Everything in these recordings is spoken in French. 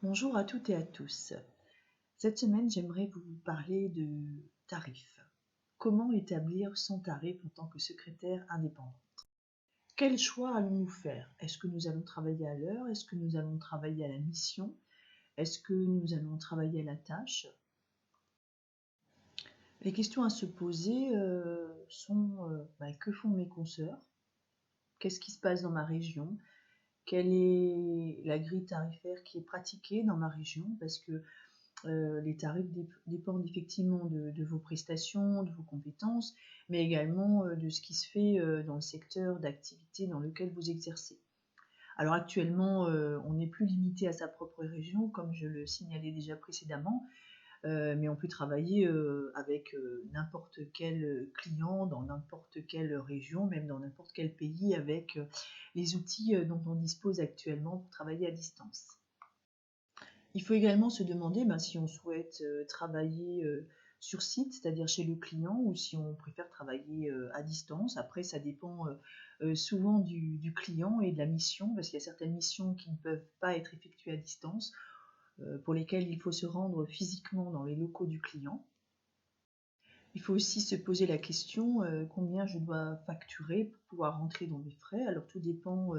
Bonjour à toutes et à tous. Cette semaine, j'aimerais vous parler de tarifs. Comment établir son tarif en tant que secrétaire indépendant? Quel choix allons-nous faire? Est-ce que nous allons travailler à l'heure? Est-ce que nous allons travailler à la mission? Est-ce que nous allons travailler à la tâche? Les questions à se poser sont que font mes consoeurs? Qu'est-ce qui se passe dans ma région? Quelle est la grille tarifaire qui est pratiquée dans ma région? Parce que les tarifs dépendent effectivement de vos prestations, de vos compétences, mais également de ce qui se fait dans le secteur d'activité dans lequel vous exercez. Alors actuellement, on n'est plus limité à sa propre région, comme je le signalais déjà précédemment, mais on peut travailler avec n'importe quel client dans n'importe quelle région, même dans n'importe quel pays, avec les outils dont on dispose actuellement pour travailler à distance. Il faut également se demander si on souhaite travailler sur site, c'est-à-dire chez le client, ou si on préfère travailler à distance. Après, ça dépend souvent du client et de la mission, parce qu'il y a certaines missions qui ne peuvent pas être effectuées à distance, pour lesquelles il faut se rendre physiquement dans les locaux du client. Il faut aussi se poser la question combien je dois facturer pour pouvoir rentrer dans mes frais. Alors tout dépend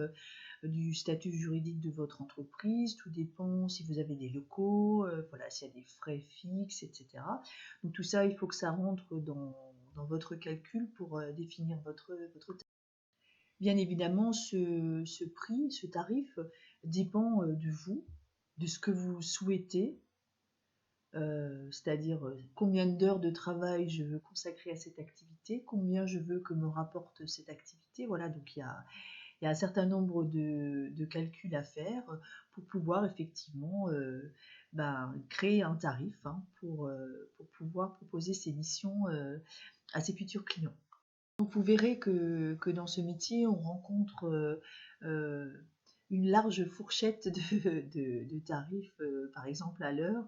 du statut juridique de votre entreprise, tout dépend si vous avez des locaux, voilà, s'il y a des frais fixes, etc. Donc tout ça, il faut que ça rentre dans votre calcul pour définir votre tarif. Bien évidemment, ce prix, ce tarif, dépend de vous, de ce que vous souhaitez, c'est-à-dire combien d'heures de travail je veux consacrer à cette activité, combien je veux que me rapporte cette activité. Voilà, donc il y a un certain nombre de calculs à faire pour pouvoir effectivement créer un tarif pour pouvoir proposer ces missions à ses futurs clients. Donc vous verrez que dans ce métier, on rencontre une large fourchette de tarifs, par exemple à l'heure.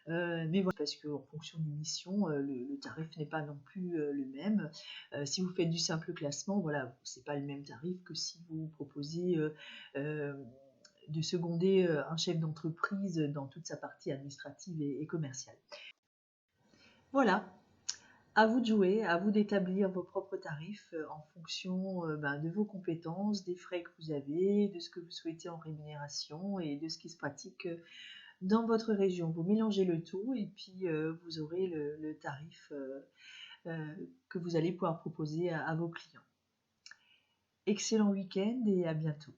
Mais voilà, parce qu'en fonction des missions, le tarif n'est pas non plus le même. Si vous faites du simple classement, voilà, c'est pas le même tarif que si vous proposez de seconder un chef d'entreprise dans toute sa partie administrative et commerciale. Voilà, à vous de jouer, à vous d'établir vos propres tarifs en fonction de vos compétences, des frais que vous avez, de ce que vous souhaitez en rémunération et de ce qui se pratique dans votre région. Vous mélangez le tout et puis vous aurez le tarif que vous allez pouvoir proposer à vos clients. Excellent week-end et à bientôt.